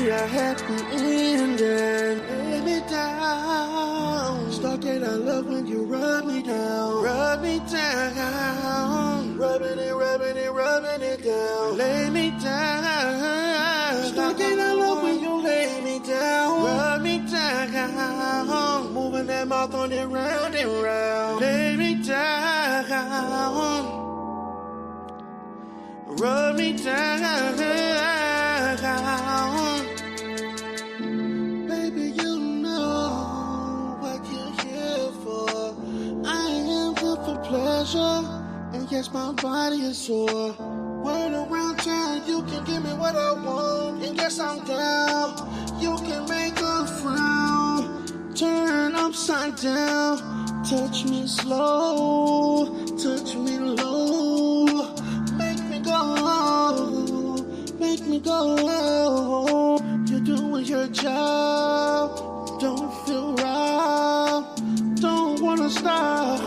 me a happy ending. Lay me down. Stuck in a love when you rub me down. Rub me down. Rubbing it down. Lay me down. Stuck in a love when you lay me down. Rub me down. Moving that mouth on it round and round. Lay me down. Rub me down. Baby, you know what you're here for. I am here for pleasure, and yes, my body is sore. Word around town, you can give me what I want, and yes, I'm down. You can make a frown, turn upside down. Touch me slow, touch me low. Make me go. You're doing your job. Don't feel right. Don't wanna stop.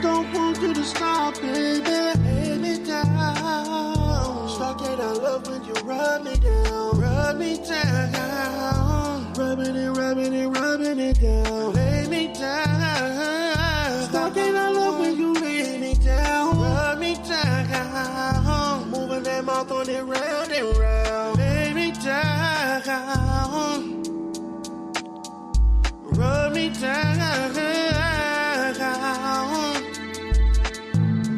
Don't want you to stop, baby. Lay me down. Stuck in a love when you rub me down. Rub me down. Rubbing it down. Lay me down. Stuck in a love when you lay me down. Rub me down. Moving that mouth on it round and round. Lay me down. Rub me down.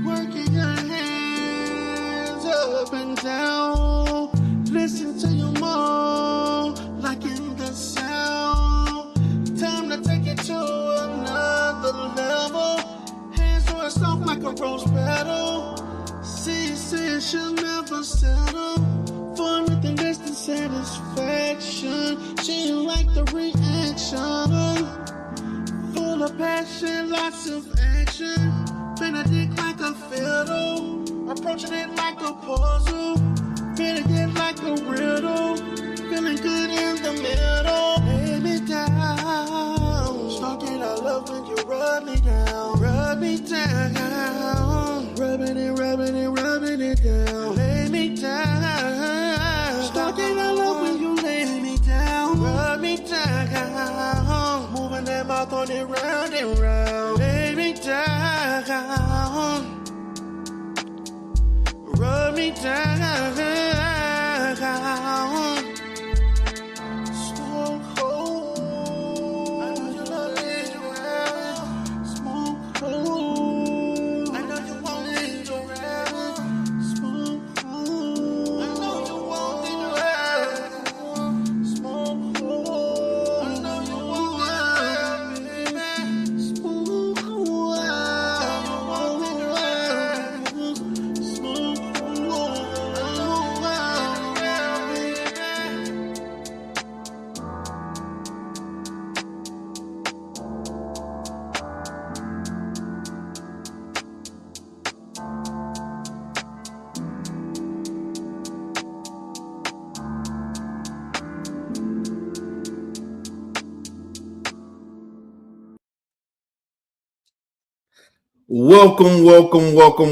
Working your hands up and down. Listen to your moan, like in the sound. Time to take it to another level. Hands on it soft like a rose petal. See, she'll never settle for nothing less than satisfaction. She like the reaction, full of passion, lots of action. Benedict like a fiddle, approaching it like a puzzle. Feeling it like a riddle, feeling good in the middle. Lay me down. Stuck in a love when you rub me down. Rub me down. Rubbing it down. Lay me down. Stuck in a love when you lay me down. Rub me down. Moving that mouth on it round and round. Lay me down. Rub me down. Smoke cold. I know you love it around. Smoke cold. I know you want it around. Smoke cold. I know you want it around. Smoke cold. I know you want it around. Smoke cold. I know you want it around. Smoke cold. I know you want it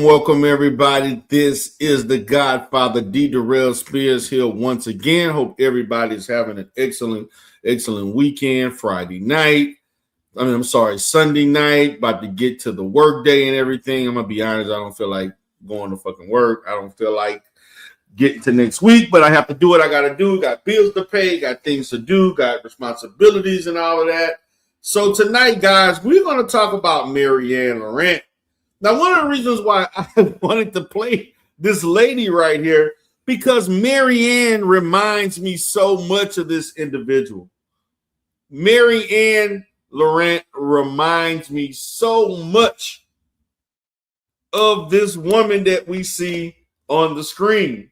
Welcome, everybody. This is the Godfather D. Darrell Spears here once again. Hope everybody's having an excellent weekend. Sunday night. About to get to the work day and everything. I'm gonna be honest, I don't feel like going to fucking work. I don't feel like getting to next week, but I have to do what I gotta do. Got bills to pay, got things to do, got responsibilities and all of that. So tonight, guys, we're gonna talk about Maryanne Laurent. Now, one of the reasons why I wanted to play this lady right here, because Maryanne reminds me so much of this individual. Maryanne Laurent reminds me so much of this woman that we see on the screen.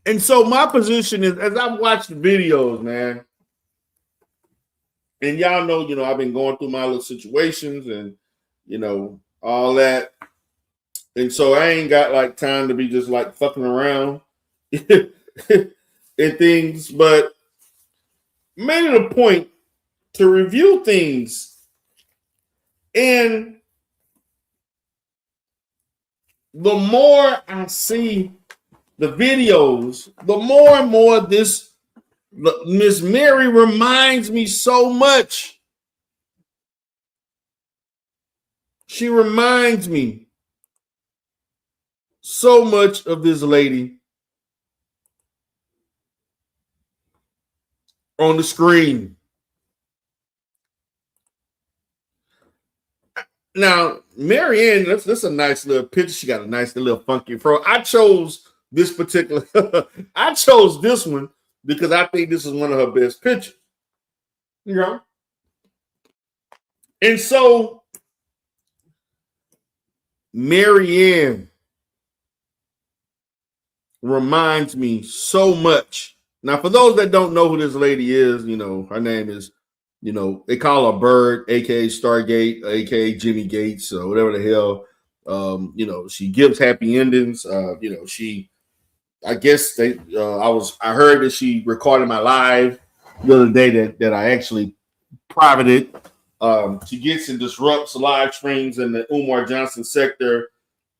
And so my position is, as I've watched the videos, man, and y'all know, I've been going through my little situations and, all that. And so I ain't got like time to be just like fucking around and things, but made it a point to review things. And the more I see the videos, the more and more this Miss Mary reminds me so much. She reminds me so much of this lady on the screen. Now, Maryanne, that's a nice little picture. She got a nice little funky fro. I chose this particular, I chose this one because I think this is one of her best pictures. You know? And so, Maryanne reminds me so much. Now, for those that don't know who this lady is, you know, her name is, you know, they call her Bird, aka Stargate, aka Jimmy Gates, or whatever the hell. You know, she gives happy endings. You know, I guess I heard that she recorded my live the other day that I actually privated. She gets and disrupts live streams in the Umar Johnson sector.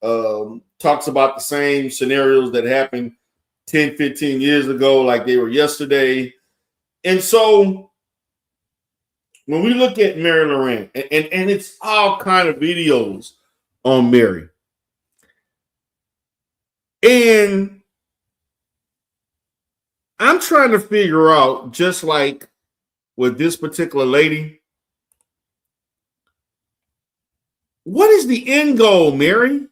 Talks about the same scenarios that happened 10, 15 years ago, like they were yesterday. And so when we look at Maryanne Laurent, and it's all kind of videos on Mary. And I'm trying to figure out, just like with this particular lady, what is the end goal, Mary?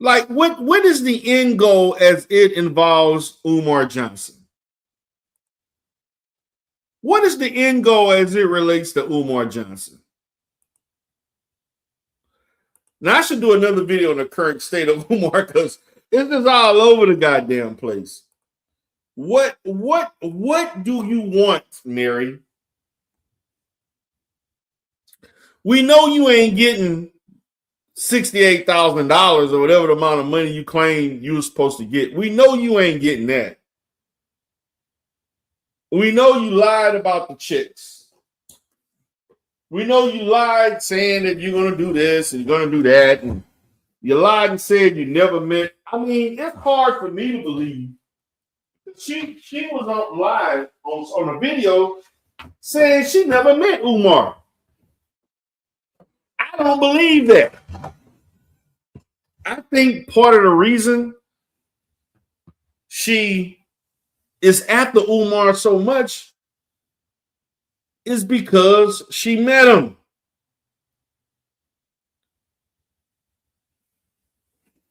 Like, what is the end goal as it involves Umar Johnson? What is the end goal as it relates to Umar Johnson? Now, I should do another video on the current state of Umar because it's just all over the goddamn place. What do you want, Mary? We know you ain't getting $68,000 or whatever the amount of money you claim you were supposed to get. We know you ain't getting that. We know you lied about the chicks. We know you lied saying that you're going to do this and you're going to do that. And you lied and said you never met. I mean, it's hard for me to believe. She was on live on a video saying she never met Umar. I don't believe that. I think part of the reason she is after Umar so much is because she met him.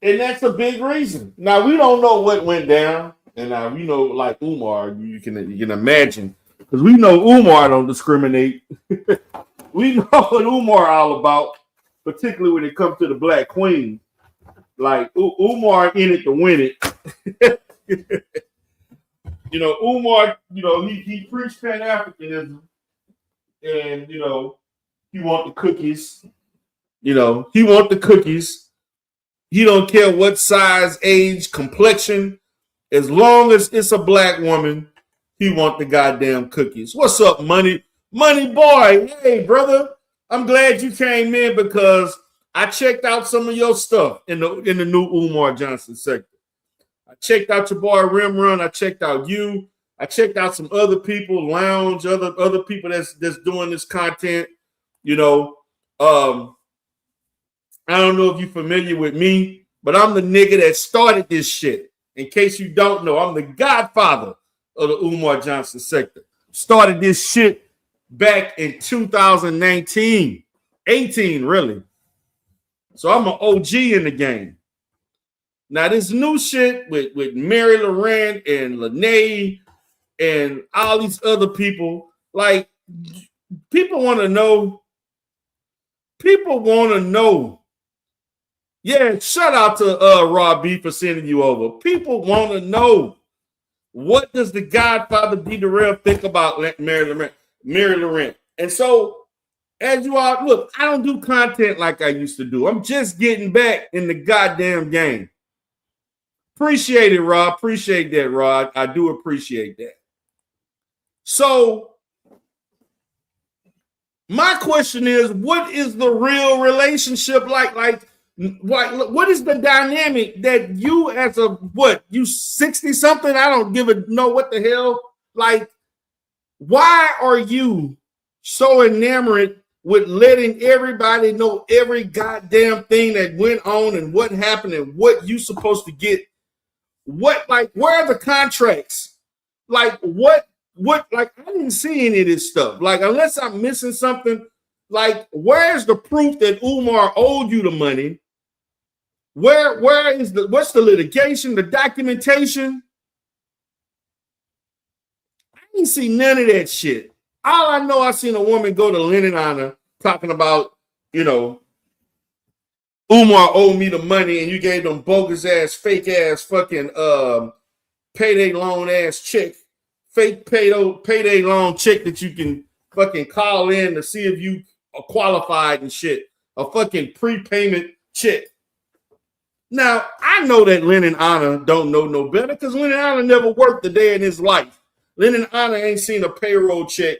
And that's a big reason. Now, we don't know what went down. And now we know, like Umar, you can imagine, because we know Umar don't discriminate. We know what Umar all about, particularly when it comes to the Black Queen. Like, Umar in it to win it. You know, Umar, you know, he preached Pan-Africanism, and, you know, he want the cookies. You know, he want the cookies. He don't care what size, age, complexion. As long as it's a black woman, he want the goddamn cookies. What's up, Money Boy? Hey, brother, I'm glad you came in because I checked out some of your stuff in the new Umar Johnson sector. I checked out your boy Rim Run. I checked out you. I checked out some other people, Lounge, other people that's doing this content. You know, I don't know if you're familiar with me, but I'm the nigga that started this shit. In case you don't know, I'm the godfather of the Umar Johnson sector. Started this shit back in 2019, 18 really. So I'm an OG in the game. Now this new shit with Maryanne Laurent and Lene and all these other people, like, people want to know. People want to know. Yeah, shout out to Rob B for sending you over. People want to know, what does the Godfather D. Darrell think about Maryanne Laurent? And so, as you all look, I don't do content like I used to do. I'm just getting back in the goddamn game. Appreciate it, Rob. Appreciate that, Rod. I do appreciate that. So, my question is, what is the real relationship like? What is the dynamic that you as a you 60 something? I don't know what the hell. Like, why are you so enamored with letting everybody know every goddamn thing that went on and what happened and what you supposed to get? What, like, where are the contracts? Like, what, like, I didn't see any of this stuff. Like, unless I'm missing something, like, where's the proof that Umar owed you the money? What's the litigation, the documentation? I didn't see none of that shit. All I know, I seen a woman go to Linen Honor talking about, Umar owed me the money and you gave them bogus ass, fake ass fucking payday loan ass check, fake payday loan check that you can fucking call in to see if you are qualified and shit. A fucking prepayment check. Now, I know that Linen Honor don't know no better because Linen Honor never worked a day in his life. Linen Honor ain't seen a payroll check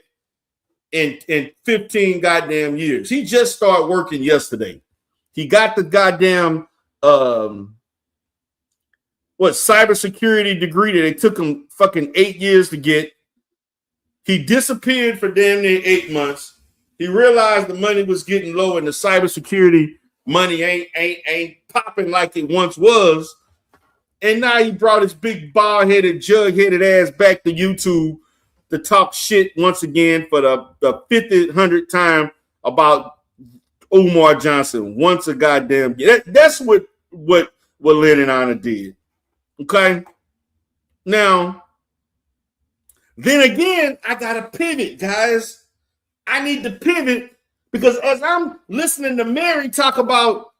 in 15 goddamn years. He just started working yesterday. He got the goddamn cybersecurity degree that it took him fucking 8 years to get. He disappeared for damn near 8 months. He realized the money was getting low and the cybersecurity money ain't popping like it once was. And now he brought his big bald-headed, jug-headed ass back to YouTube to talk shit once again for the 50th, 100th time about Umar Johnson. Once a goddamn that's what Linen Honor did. Okay? Now, then again, I gotta pivot, guys. I need to pivot because as I'm listening to Mary talk about,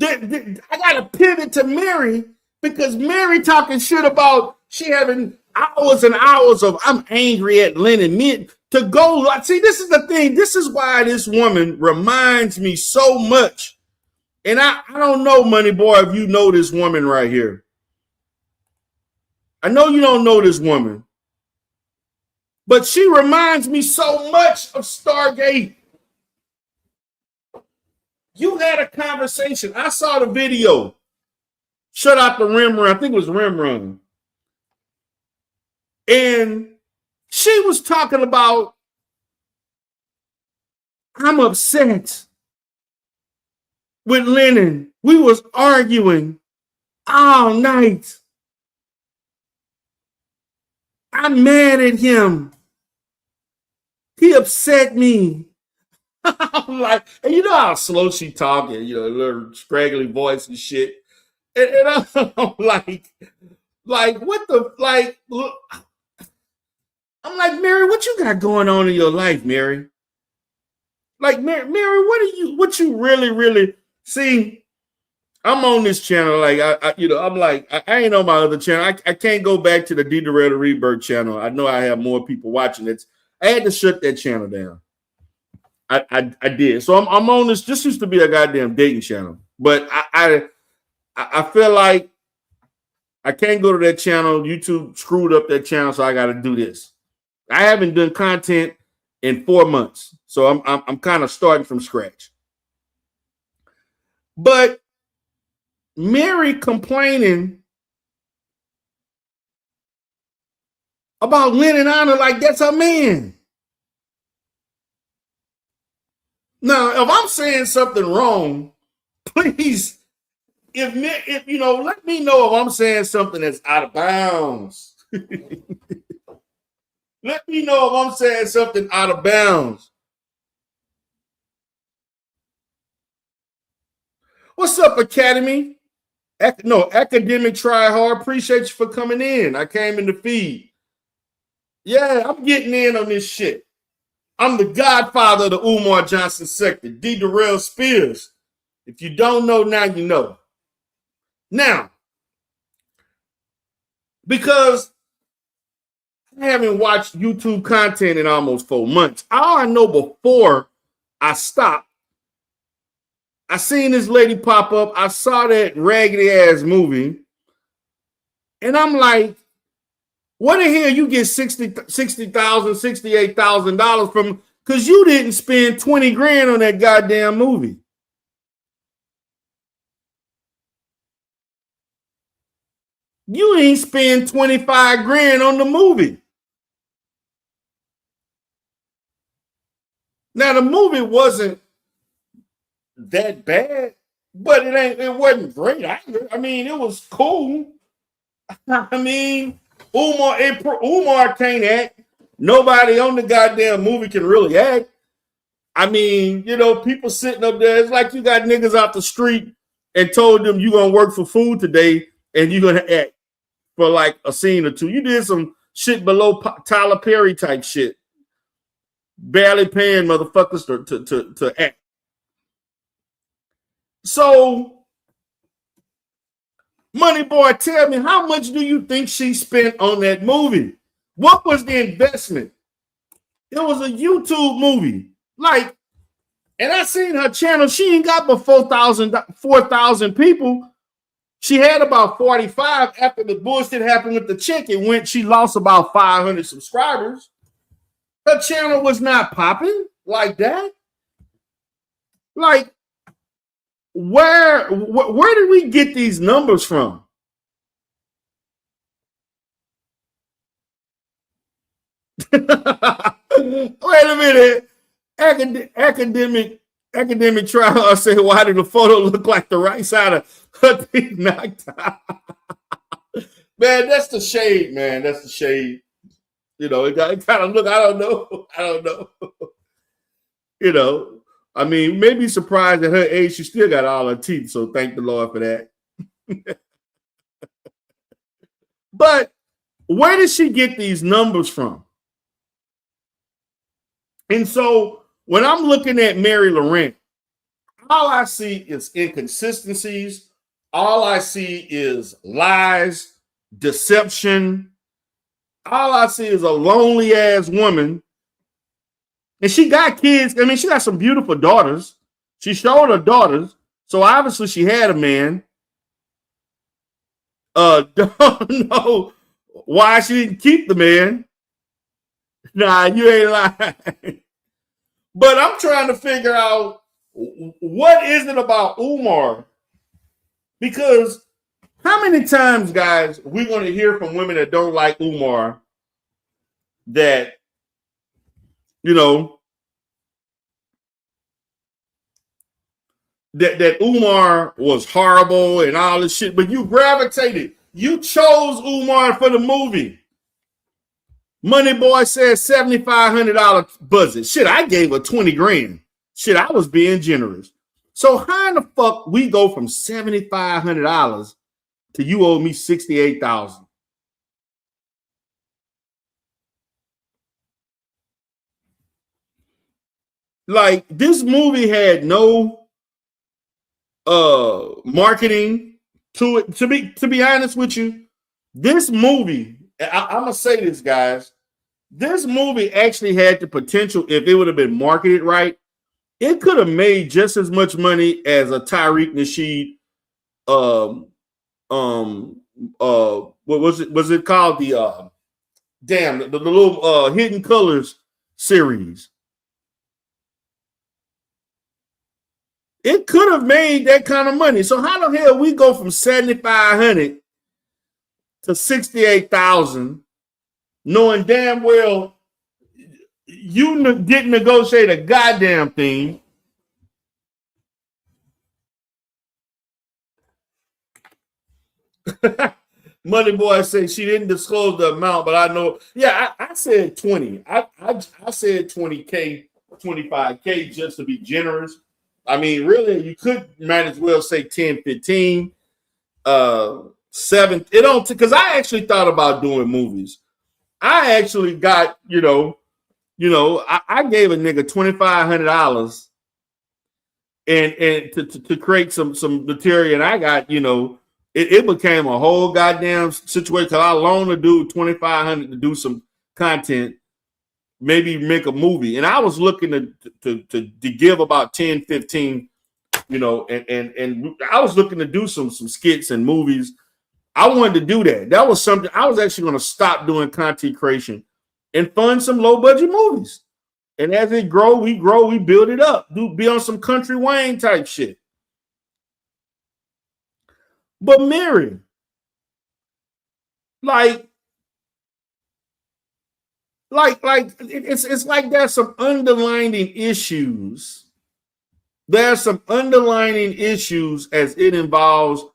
I gotta pivot to Mary because Mary talking shit about she having hours and hours of I'm angry at Lennon. To go, see, this is the thing. This is why this woman reminds me so much. And I don't know, Money Boy, if you know this woman right here. I know you don't know this woman. But she reminds me so much of Stargate. You had a conversation. I saw the video. Shut out the Rim Run. I think it was Rim Run. And she was talking about, I'm upset with Lennon. We was arguing all night. I'm mad at him. He upset me. I'm like, and you know how slow she talking, a little scraggly voice and shit. And I'm like, what the, like, look. I'm like, Mary, what you got going on in your life, Mary? Like, Mary, what you really see? I'm on this channel, like I'm like, I ain't on my other channel. I can't go back to the D Doretta Rebirth channel. I know I have more people watching it. I had to shut that channel down. I did. So I'm on this. This used to be a goddamn dating channel, but I feel like I can't go to that channel. YouTube screwed up that channel, so I got to do this. I haven't done content in 4 months, so I'm kind of starting from scratch. But Mary complaining about Linen Honor like that's her man. Now, if I'm saying something wrong, please, if let me know if I'm saying something that's out of bounds. Let me know if I'm saying something out of bounds. What's up, Academy? Academic Try Hard. Appreciate you for coming in. I came in the feed. Yeah, I'm getting in on this shit. I'm the godfather of the Umar Johnson sector, D. Darrell Spears. If you don't know, now you know. Now, because I haven't watched YouTube content in almost 4 months, all I know before I stopped, I seen this lady pop up. I saw that raggedy ass movie. And I'm like, what the hell you get $60,000, $68,000 from? Because you didn't spend 20 grand on that goddamn movie. You ain't spend 25 grand on the movie. Now the movie wasn't that bad, but it wasn't great either. I mean, it was cool. I mean, Umar can't act. Nobody on the goddamn movie can really act. I mean, people sitting up there. It's like you got niggas off the street and told them you gonna work for food today and you gonna act for like a scene or two. You did some shit below Tyler Perry type shit, barely paying motherfuckers to act. So, Money Boy, tell me, how much do you think she spent on that movie? What was the investment? It was a YouTube movie. Like, and I seen her channel. She ain't got but 4,000 people. She had about 45 after the bullshit happened with the chick. She lost about 500 subscribers. Her channel was not popping like that. Like, where did we get these numbers from? Wait a minute. Academic trial say, why did the photo look like the right side of her teeth knocked out? Man, that's the shade, man. That's the shade. It kind of look, I don't know. I mean, maybe surprised at her age, she still got all her teeth. So thank the Lord for that. But where did she get these numbers from? And so when I'm looking at Maryanne Laurent, all I see is inconsistencies. All I see is lies, deception. All I see is a lonely ass woman. And she got kids. I mean, she got some beautiful daughters. She showed her daughters. So obviously she had a man. Don't know why she didn't keep the man. Nah, you ain't lying. But I'm trying to figure out, what is it about Umar? Because how many times, guys, we're going to hear from women that don't like Umar that, that Umar was horrible and all this shit, but you gravitated. You chose Umar for the movie. Money Boy said $7,500 budget. Shit, I gave her 20 grand. Shit, I was being generous. So how in the fuck we go from $7,500 to you owe me $68,000? Like, this movie had no marketing to it. To be honest with you, this movie, I'm gonna say this, guys. This movie actually had the potential, if it would have been marketed right, it could have made just as much money as a Tariq Nasheed. What was it? Was it called the little Hidden Colors series? It could have made that kind of money. So how the hell we go from 7,500 to 68,000, knowing damn well you didn't negotiate a goddamn thing? Money Boy said she didn't disclose the amount, but I know. Yeah, I said 20. I said 20K, 25K just to be generous. I mean, really, you might as well say 10, 15, 7. It don't, because I actually thought about doing movies. I actually got, I gave a nigga $2,500 and to create some material, and I got, it became a whole goddamn situation because I loaned a dude $2,500 to do some content, maybe make a movie. And I was looking to give about 10, 15, and I was looking to do some skits and movies. I wanted to do that. That was something I was actually going to stop doing content creation and fund some low budget movies. And as it grow, we build it up. Be on some Country Wayne type shit. But Mary, Like, it's like there's some underlying issues. There's some underlying issues as it involves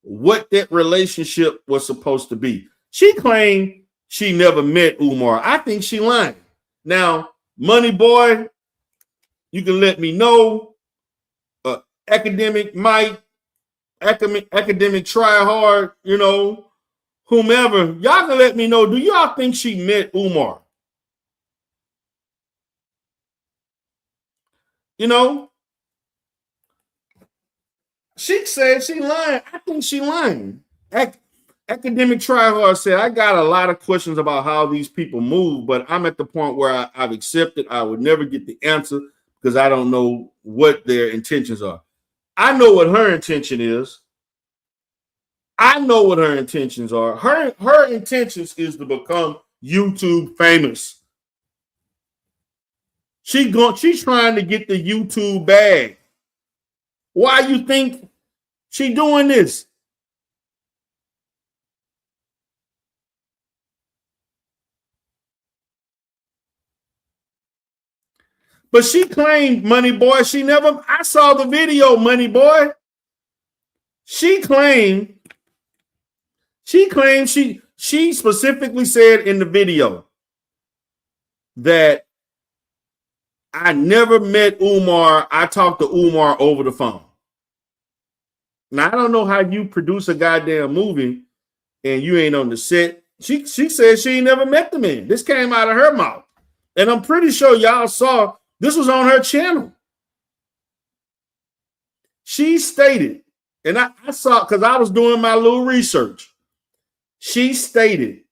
what that relationship was supposed to be. She claimed she never met Umar. I think she lying. Now, Money Boy, you can let me know. Academic Mike, academic try hard, whomever. Y'all can let me know. Do y'all think she met Umar? You know, she said she lying. I think she lying. Academic Tryhard said, I got a lot of questions about how these people move, but I'm at the point where I've accepted I would never get the answer because I don't know what their intentions are. I know what her intention is. I know what her intentions are. Her intentions is to become YouTube famous. She's trying to get the YouTube bag. Why you think she doing this? But she claimed, Money Boy, she never, I saw the video, Money Boy. She claimed, she specifically said in the video that I never met Umar. I talked to Umar over the phone. Now I don't know how you produce a goddamn movie and you ain't on the set. She said she ain't never met the man. This came out of her mouth. And I'm pretty sure y'all saw this was on her channel. She stated, and I saw because I was doing my little research. She stated,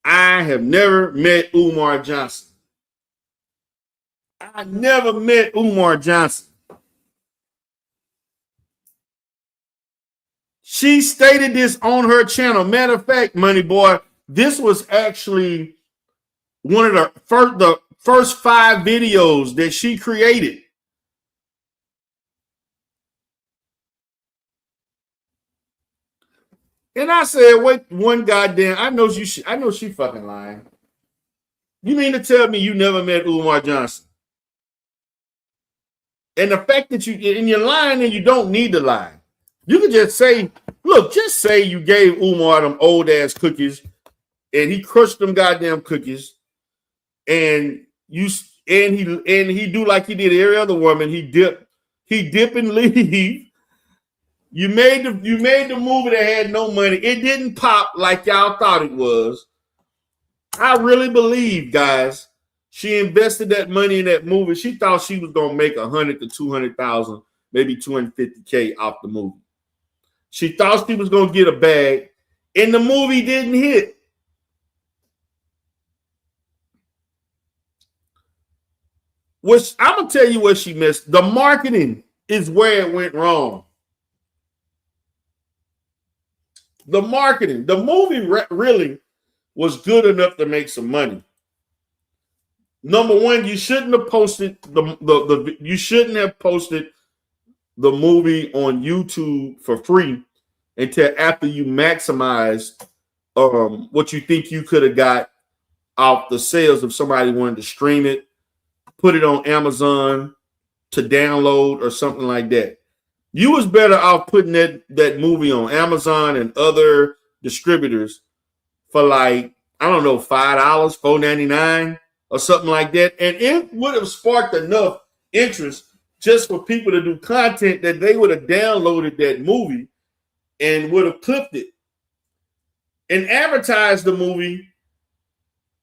I have never met Umar Johnson. I never met Umar Johnson. She stated this on her channel. Matter of fact, Money Boy, this was actually one of the first 5 videos that she created. And I said, wait, one goddamn, I know she fucking lying. You mean to tell me you never met Umar Johnson? And the fact that you're lying and you don't need to lie. You can just say, look, just say you gave Umar them old ass cookies and he crushed them goddamn cookies and he do like he did every other woman. He dip and leave. You made the movie that had no money. It didn't pop like y'all thought it was. I really believe, guys, she invested that money in that movie. She thought she was gonna make 100 to 200,000, maybe 250K off the movie. She thought she was gonna get a bag, and the movie didn't hit. Which I'm gonna tell you what she missed. The marketing is where it went wrong. The marketing, the movie really was good enough to make some money. Number one, you shouldn't have posted you shouldn't have posted the movie on YouTube for free until after you maximized what you think you could have got off the sales if somebody wanted to stream it, put it on Amazon to download or something like that. You was better off putting that movie on Amazon and other distributors for like, I don't know, $5, $4.99 or something like that. And it would have sparked enough interest just for people to do content that they would have downloaded that movie and would have clipped it and advertised the movie.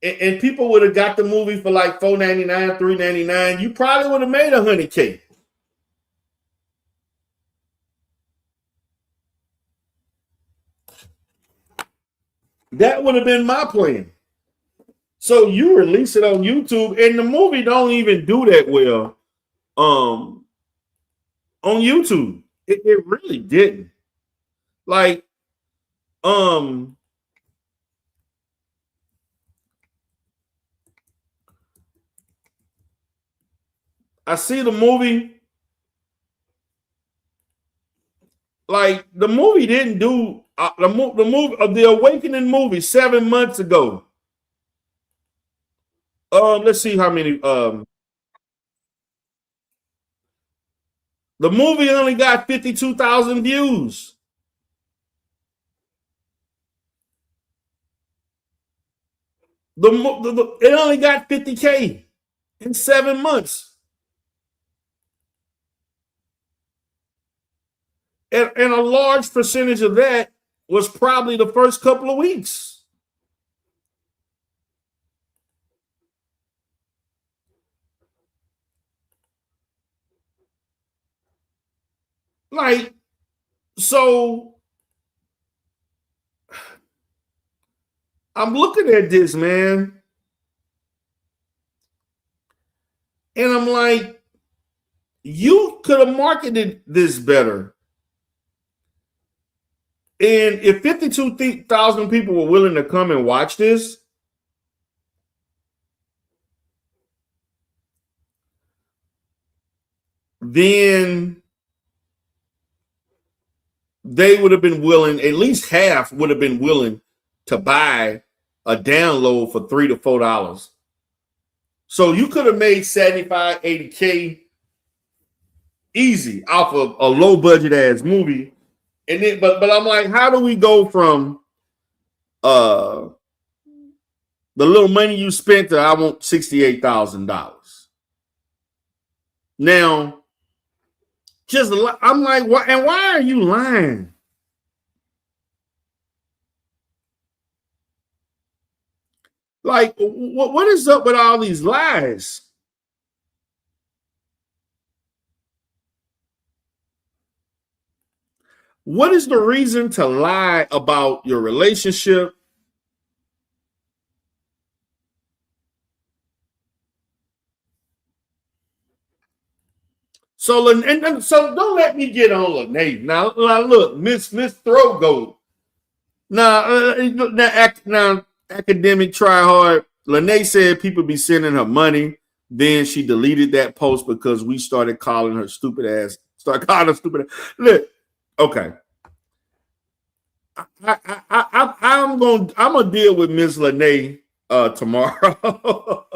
And people would have got the movie for like $4.99, $3.99. You probably would have made $100K. That would have been my plan. So you release it on YouTube, and the movie don't even do that well on YouTube. It really didn't. Like, I see the movie. Like the movie didn't do the movie of the Awakening movie 7 months ago. Let's see how many. The movie only got 52,000 views. It only got 50K in 7 months, and a large percentage of that was probably the first couple of weeks. Like, so I'm looking at this, man, and I'm like, you could have marketed this better. And if 52,000 people were willing to come and watch this, then they would have been willing, at least half would have been willing to buy a download for $3 to $4. So you could have made 75, 80K easy off of a low budget ass movie. And then, but I'm like, how do we go from the little money you spent to I want $68,000? Now, just I'm like, why? And why are you lying? Like, what is up with all these lies? What is the reason to lie about your relationship? So don't let me get on Lene. Now look, Miss Throat Goat. Now academic try hard. Lene said people be sending her money. Then she deleted that post because we started calling her stupid ass. Start calling her stupid ass. Look, okay. I'm gonna deal with Miss Lene tomorrow.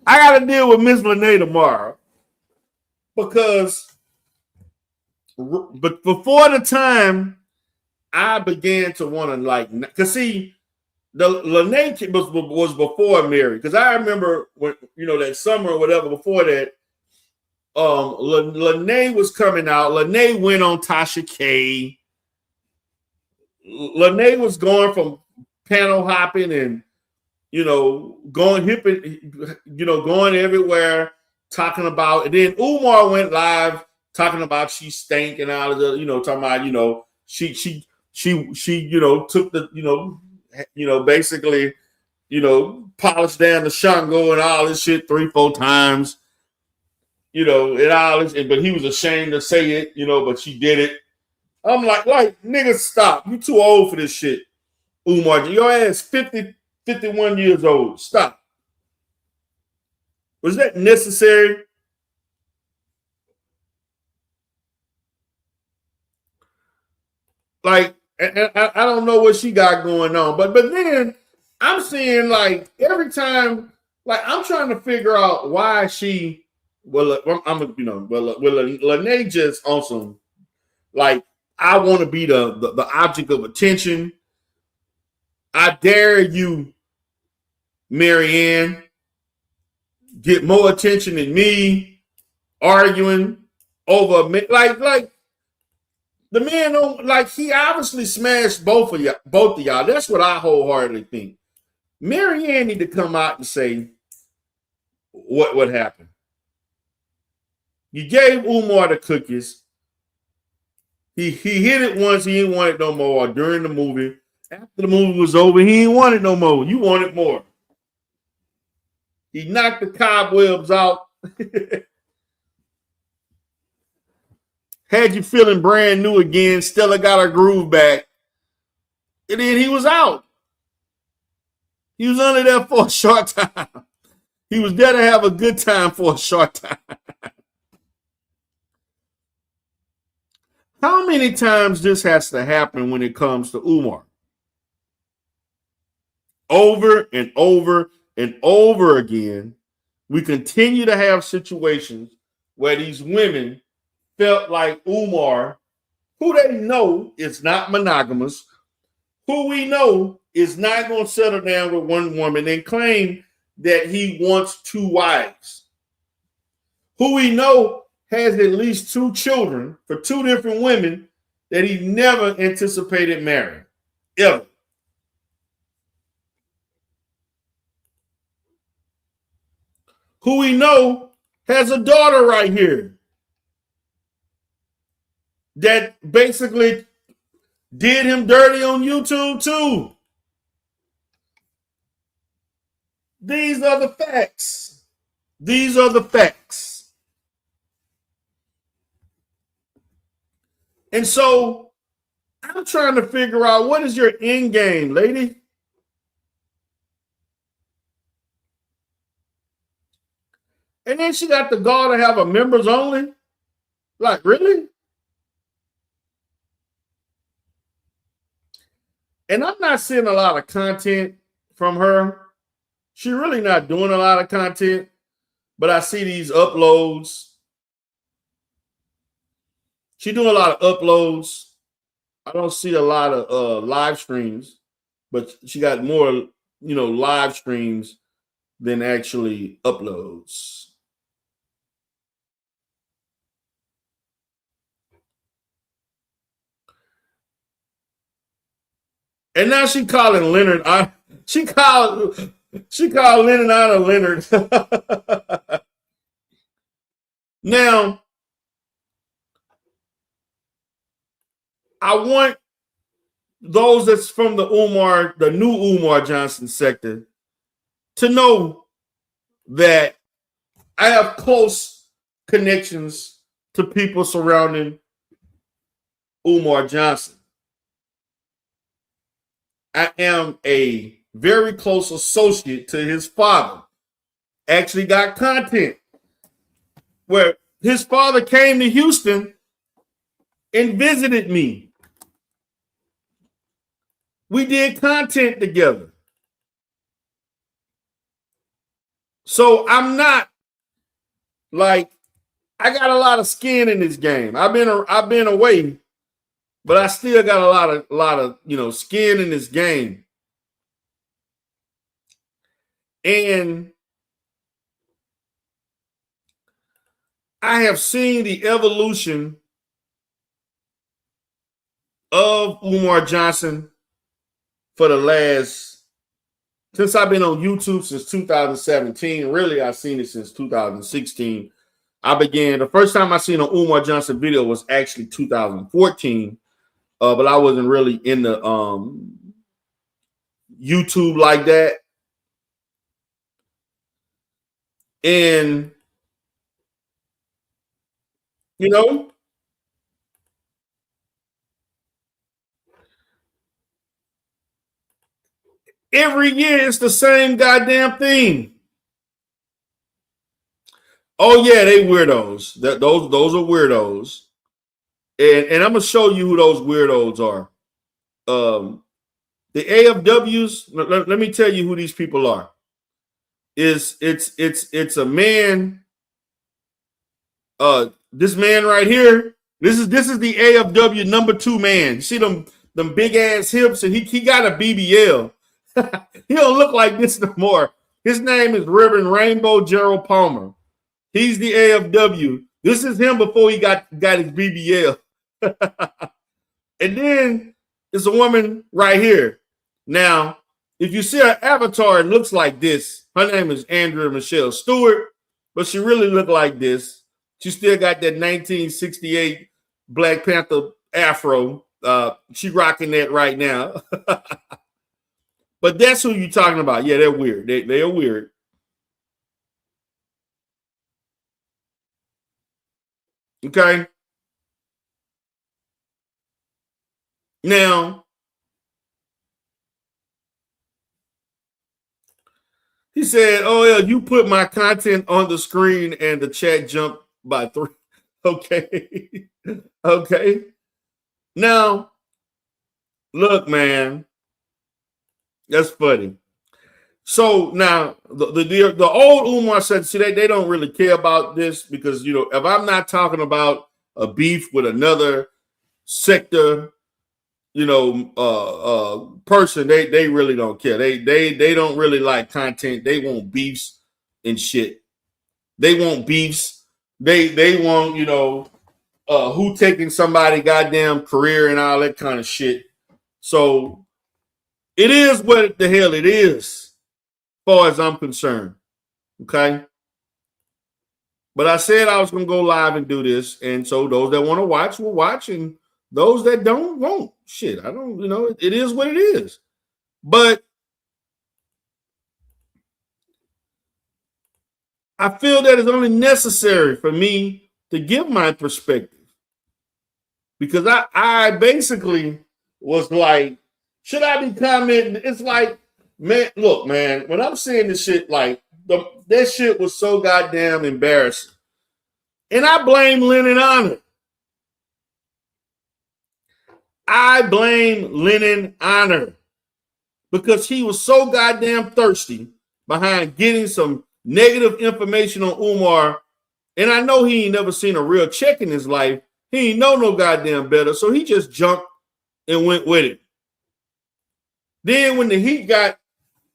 I gotta deal with Miss Lene tomorrow because, but before the time I began to want to like, cause see, the Lene was before Mary, because I remember when that summer or whatever before that, Lene was coming out. Lene went on Tasha K. Lene was going from panel hopping and going hip and going everywhere, talking about. And then Umar went live talking about she stank and all of the talking about she took the basically polished down the Shango and all this shit 3-4 times, and all this, but he was ashamed to say it, but she did it. I'm like, nigga, stop. You too old for this shit. Umar, your ass 50, 51 years old. Stop. Was that necessary? Like, I don't know what she got going on. But then I'm seeing, like, every time, like, I'm trying to figure out why she, Lene just on some, like, I want to be the object of attention. I dare you, Maryanne, get more attention than me, arguing over like the man don't he obviously smashed both of y'all. That's what I wholeheartedly think. Maryanne need to come out and say what happened. You gave Umar the cookies. He hit it once, he didn't want it no more during the movie. After the movie was over, he didn't want it no more. You wanted more. He knocked the cobwebs out. Had you feeling brand new again. Stella got her groove back. And then he was out. He was only there for a short time. He was there to have a good time for a short time. How many times this has to happen when it comes to Umar? Over and over and over again, we continue to have situations where these women felt like Umar, who they know is not monogamous, who we know is not going to settle down with one woman and claim that he wants two wives, who we know has at least two children for two different women that he never anticipated marrying, ever. Who we know has a daughter right here that basically did him dirty on YouTube too. These are the facts. These are the facts. And so I'm trying to figure out, what is your end game, lady? And then she got the gall to have a members only. Like, really? And I'm not seeing a lot of content from her. She's really not doing a lot of content, but I see these uploads. She doing a lot of uploads. I don't see a lot of live streams, but she got more, live streams than actually uploads. And now she calling Leonard. She called Leonard out of Leonard. Now, I want those that's from the new Umar Johnson sector, to know that I have close connections to people surrounding Umar Johnson. I am a very close associate to his father. Actually got content where his father came to Houston and visited me. We did content together. So I'm not like, I got a lot of skin in this game. I've been away, but I still got a lot of skin in this game. And I have seen the evolution of Umar Johnson since I've been on YouTube since 2017. Really, I've seen it since 2016. The first time I seen an Umar Johnson video was actually 2014. But I wasn't really in the YouTube like that. And, every year it's the same goddamn thing. Oh yeah, they weirdos. Those are weirdos. And I'm gonna show you who those weirdos are. The AFWs. Let me tell you who these people are. It's a man. This man right here. This is the AFW number 2 man. You see them big ass hips, and he got a BBL. He don't look like this no more. His name is Reverend Rainbow Gerald Palmer. He's the AFW. This is him before he got his BBL. And then there's a woman right here. Now, if you see her avatar, it looks like this. Her name is Andrea Michelle Stewart, but she really looked like this. She still got that 1968 Black Panther afro. She rocking that right now. But that's who you're talking about. Yeah, they're weird. They are weird. Okay. Now, he said, "Oh yeah, you put my content on the screen and the chat jumped by 3." Okay. Okay. Now, look, man, that's funny. So now the old Umar said, see, they don't really care about this because, you know, if I'm not talking about a beef with another sector, you know, person, they really don't care. They don't really like content. They want beefs and shit. They want beefs. They want, you know, who taking somebody goddamn career and all that kind of shit. So it is what the hell it is, as far as I'm concerned. Okay. But I said I was gonna go live and do this. And so those that want to watch will watch, and those that don't won't. Shit. I don't, you know, it is what it is. But I feel that it's only necessary for me to give my perspective. Because I basically was like, should I be commenting? It's like, man, look, man, when I'm seeing this shit, like, that shit was so goddamn embarrassing. And I blame Lennon Honor. I blame Lennon Honor because he was so goddamn thirsty behind getting some negative information on Umar. And I know he ain't never seen a real check in his life. He ain't know no goddamn better. So he just jumped and went with it. Then when the heat got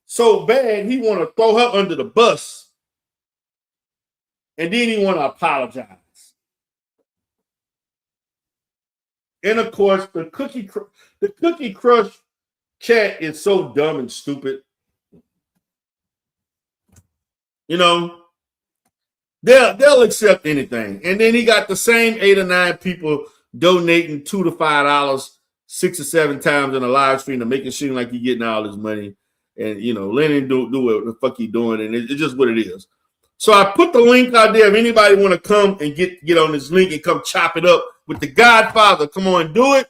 so bad, he want to throw her under the bus. And then he want to apologize. And of course, the Cookie Crush chat is so dumb and stupid. You know, they'll accept anything. And then he got the same 8 or 9 people donating $2 to $5 6 or 7 times in a live stream to make it seem like he getting all his money. And, you know, Lennon do what the fuck he doing. And it's just what it is. So I put the link out there. If anybody want to come and get on this link and come chop it up with the Godfather, come on, do it.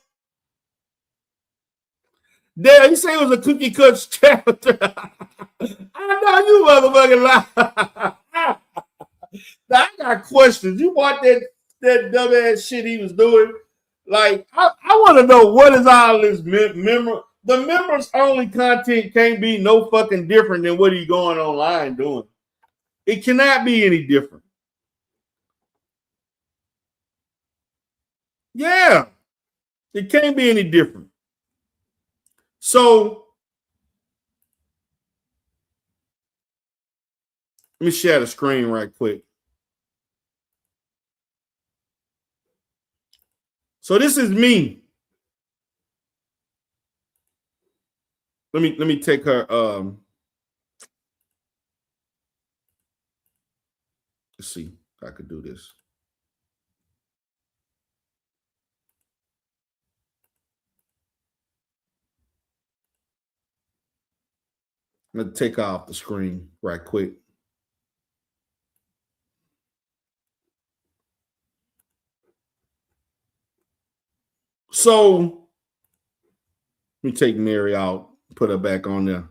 There, he said it was a Cookie Cuts chapter. I know you motherfucking lie. Now, I got questions. You want that dumbass shit he was doing? Like, I want to know what is all this member. The members only content can't be no fucking different than what he going online doing. It cannot be any different. Yeah, it can't be any different. So let me share the screen right quick. So this is me. Let me take her. Let's see if I could do this. I'm gonna take off the screen right quick. So let me take Mary out, put her back on there.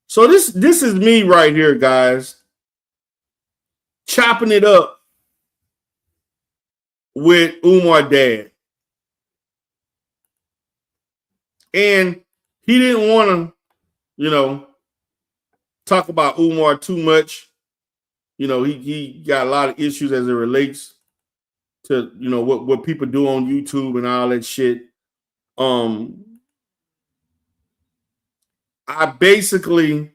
So this is me right here, guys, chopping it up with Umar Dad. And he didn't want to, you know, talk about Umar too much. You know, he got a lot of issues as it relates to, you know, what people do on YouTube and all that shit. I basically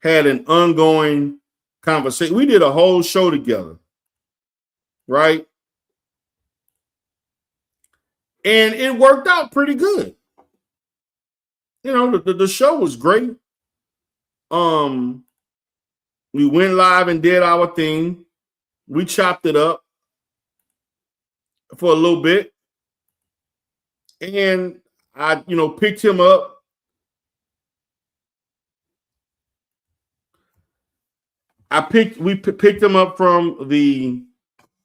had an ongoing conversation. We did a whole show together, right? And it worked out pretty good. You know, the show was great. We went live and did our thing. We chopped it up for a little bit. And I, you know, picked him up. We picked him up from the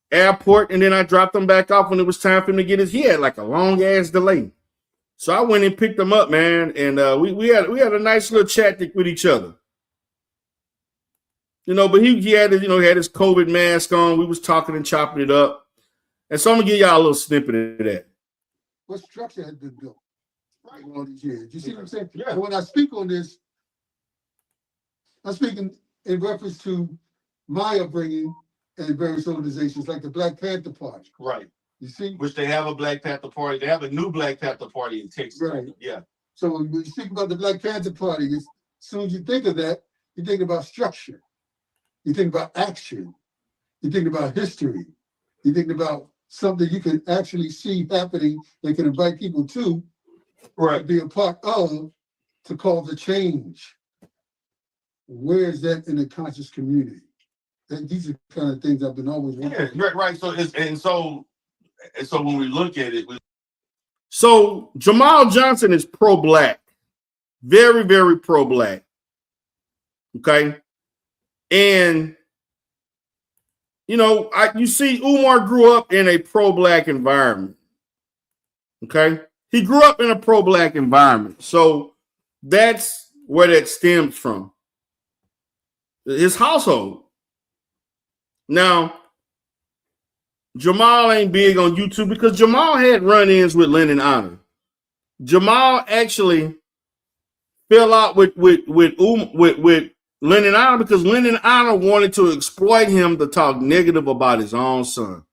airport, and then I dropped him back off when it was time for him to get he had like a long ass delay. So I went and picked him up, man, and we had a nice little chat with each other. You know, but he had his, you know, he had his COVID mask on. We was talking and chopping it up. And so I'm gonna give y'all a little snippet of that. what structure has been built in all these years. You see what I'm saying? Yeah. And when I speak on this, I'm speaking in reference to my upbringing and various organizations like the Black Panther Party. Right. You see? Which they have a Black Panther Party. They have a new Black Panther Party in Texas. Right. Yeah. So when you think about the Black Panther Party, as soon as you think of that, you think about structure. You think about action. You think about history. You think about something you can actually see happening that can invite people to, right, be a part of, to cause a change. Where is that in the conscious community? And these are the kind of things I've been always wondering. Yeah, right. So when we look at it, so Jamal Johnson is pro-black, very, very pro-black. Okay, and you know, you see, Umar grew up in a pro-black environment. Okay, he grew up in a pro-black environment, so that's where that stems from. His household. Now, Jamal ain't big on YouTube because Jamal had run-ins with Lennon Honor. Jamal actually fell out with Lennon Honor because Lennon Honor wanted to exploit him to talk negative about his own son.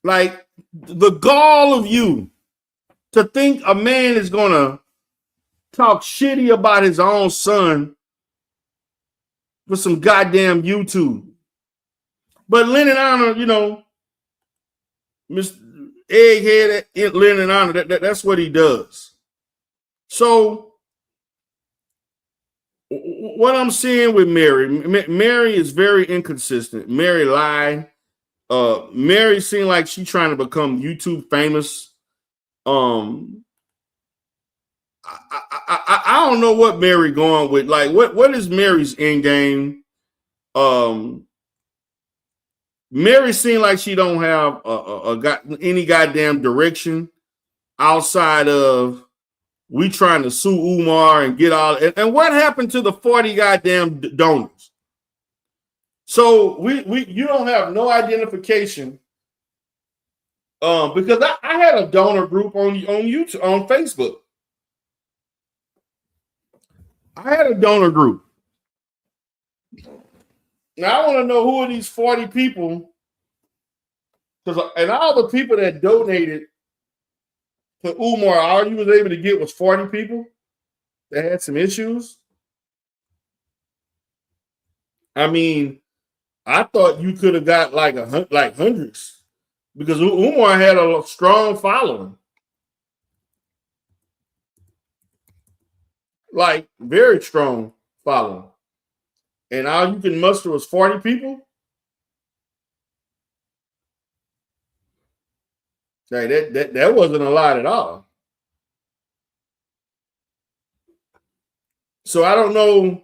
Like, the gall of you to think a man is going to talk shitty about his own son for some goddamn YouTube. But Lennon Honor, you know, Mr. Egghead Lennon Honor, that's what he does. So what I'm seeing with Mary is very inconsistent. Mary lied. Mary seemed like she's trying to become YouTube famous. I don't know what Mary going with. Like, what is Mary's end game? Mary seemed like she don't have any goddamn direction outside of we trying to sue Umar and get all. And what happened to the 40 goddamn donors? So you don't have no identification. Because I had a donor group on YouTube, on Facebook. I had a donor group. Now I want to know who are these 40 people, and all the people that donated to Umar, all you was able to get was 40 people that had some issues. I mean, I thought you could have got like hundreds because Umar had a strong following, like very strong following. And all you can muster was 40 people. Okay, that wasn't a lot at all. So I don't know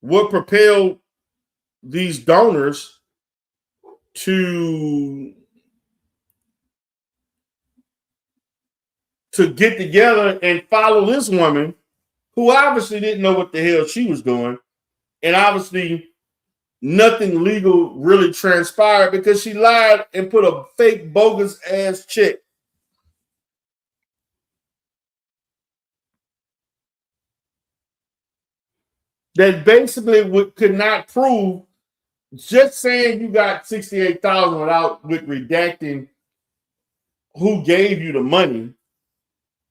what propelled these donors to get together and follow this woman who obviously didn't know what the hell she was doing. And obviously nothing legal really transpired because she lied and put a fake bogus ass check. That basically could not prove, just saying you got 68,000 with redacting who gave you the money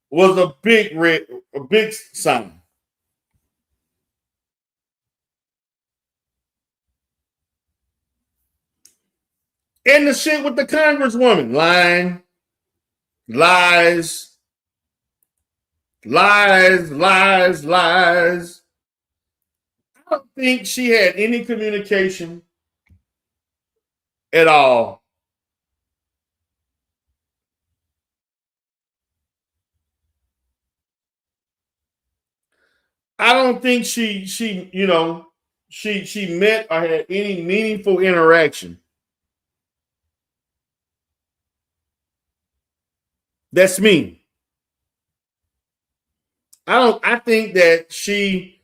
was a big sign. And the shit with the congresswoman lying, lies. I don't think she had any communication at all. I don't think she met or had any meaningful interaction. That's me. I think that she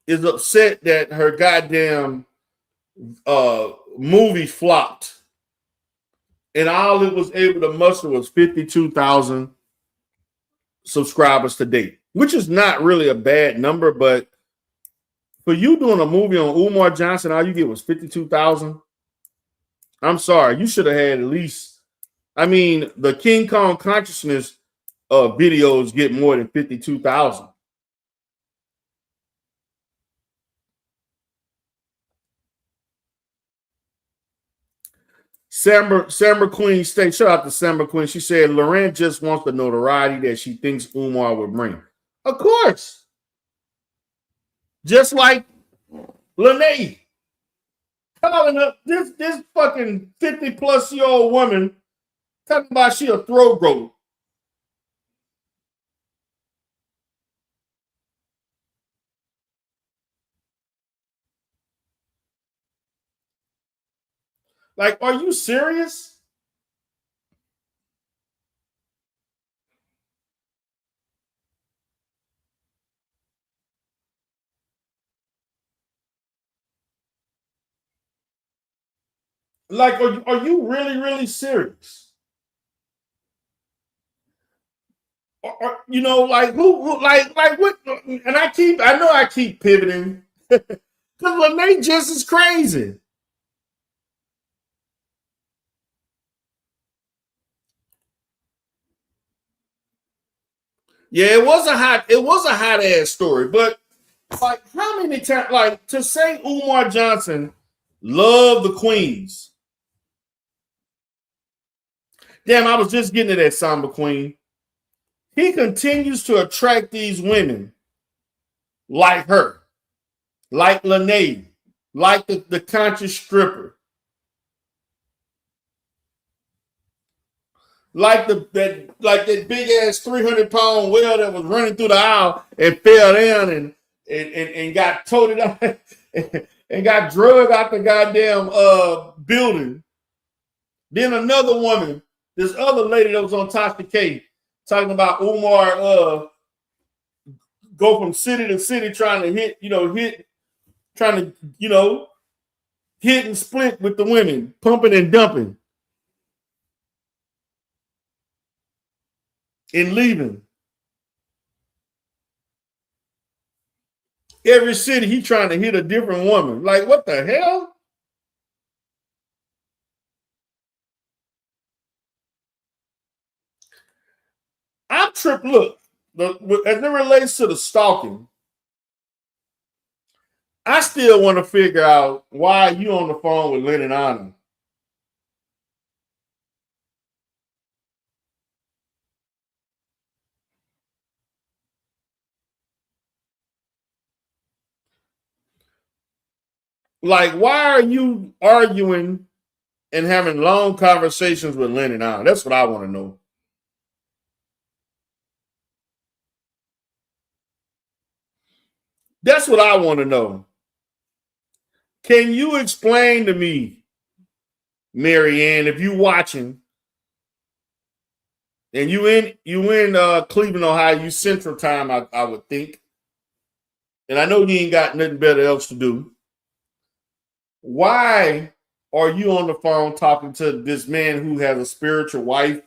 is upset that her goddamn movie flopped, and all it was able to muster was 52,000 subscribers to date, which is not really a bad number, but for you doing a movie on Umar Johnson, all you get was 52,000. I'm sorry, you should have had at least. I mean, the King Kong Consciousness videos get more than 52,000. Samba Queen State, shout out to Samba Queen. She said Lorient just wants the notoriety that she thinks Umar would bring. Of course. Just like Lene. Calling up this fucking 50 plus year old woman talking about she a throat goat. Like, are you serious? Like, are you really, really serious? You know, like who like what? And I know I keep pivoting because Lene just is crazy. Yeah, it was a hot ass story, but like how many times, like to say Umar Johnson loved the Queens. Damn, I was just getting to that Samba Queen. He continues to attract these women like her, like Lene, like the conscious stripper, like that big ass 300-pound whale that was running through the aisle and fell down and got toted out and got drugged out the goddamn building. Then another woman, this other lady that was on Tasha K, talking about Umar go from city to city trying to trying to, hit and split with the women, pumping and dumping and leaving. Every city he trying to hit a different woman. Like, what the hell? I'm tripped. Look, as it relates to the stalking, I still want to figure out why you on the phone with Lennon Anna. Like, why are you arguing and having long conversations with Lennon Anna? That's what I want to know. That's what I want to know. Can you explain to me, Maryanne, if you watching and you in Cleveland, Ohio, you Central Time, I would think, and I know you ain't got nothing better else to do. Why are you on the phone talking to this man who has a spiritual wife,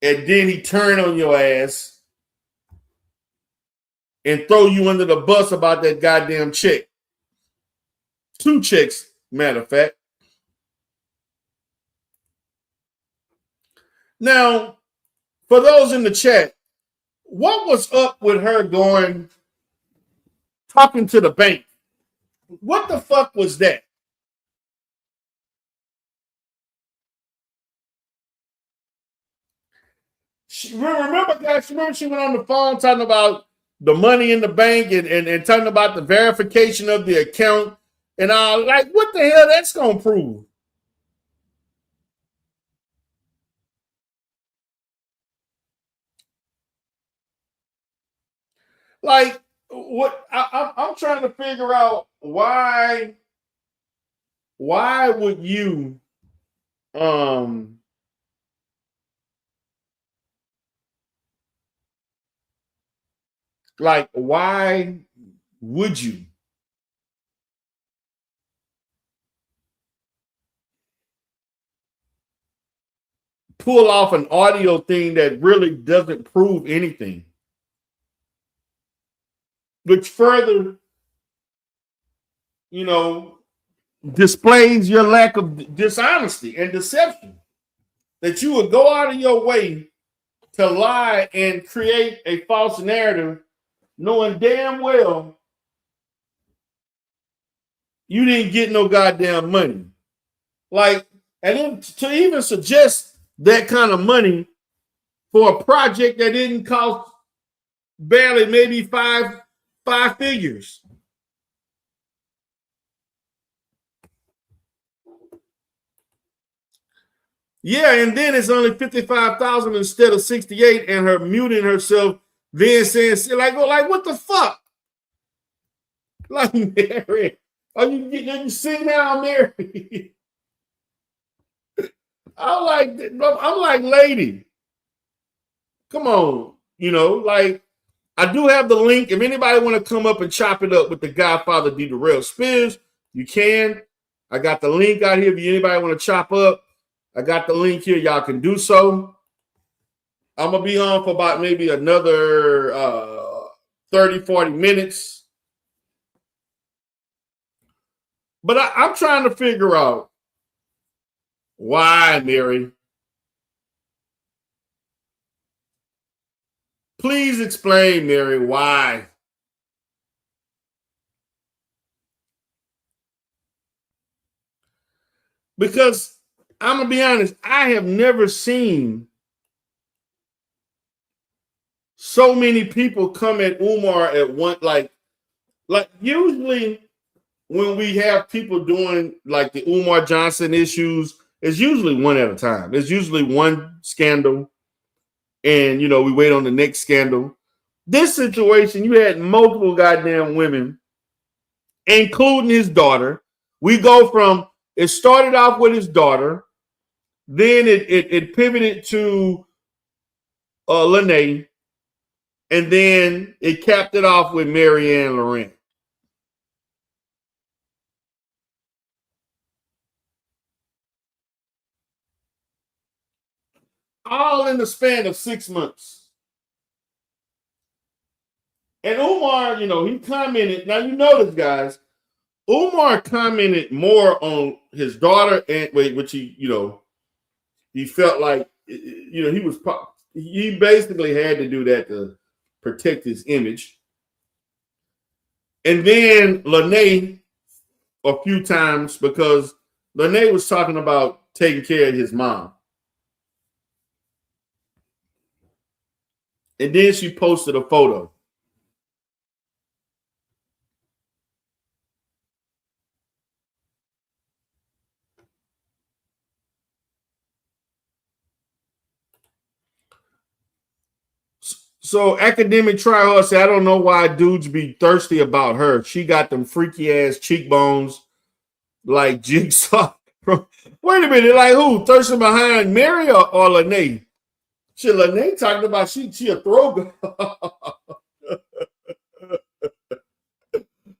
and then he turn on your ass and throw you under the bus about that goddamn check? Two checks, matter of fact. Now, for those in the chat, what was up with her going talking to the bank? What the fuck was that? Remember, guys, remember she went on the phone talking about the money in the bank and talking about the verification of the account and all. Like, what the hell that's going to prove? Like, what I'm trying to figure out why would you um like why would you pull off an audio thing that really doesn't prove anything, which further, you know, displays your lack of dishonesty and deception. That you would go out of your way to lie and create a false narrative, knowing damn well you didn't get no goddamn money. Like, and then to even suggest that kind of money for a project that didn't cost barely maybe five figures. Yeah, and then it's only 55,000 instead of 68, and her muting herself, then saying like what the fuck? Like, Mary, are you see now, Mary? I'm like, lady, come on, like, I do have the link. If anybody want to come up and chop it up with the Godfather D. Darrell Spears, you can. I got the link out here. If anybody want to chop up, I got the link here. Y'all can do so. I'm going to be on for about maybe another 30, 40 minutes. But I'm trying to figure out why, Mary. Please explain, Mary, why. Because I'm going to be honest, I have never seen so many people come at Umar at one, like usually when we have people doing like the Umar Johnson issues, it's usually one at a time. It's usually one scandal, and we wait on the next scandal. This situation, you had multiple goddamn women, including his daughter. We go from, it started off with his daughter, then it pivoted to Lene, and then it capped it off with Maryanne Laurent. All in the span of 6 months. And Umar, he commented. Now, you notice, guys, Umar commented more on his daughter, and which he felt like, he basically had to do that to protect his image. And then Lene a few times, because Lene was talking about taking care of his mom. And then she posted a photo. So Academic Tryhard said, I don't know why dudes be thirsty about her. She got them freaky ass cheekbones like Jigsaw. Wait a minute, like who? Thirsty behind Mary or Lene? Shit, Lene talking about she a throw.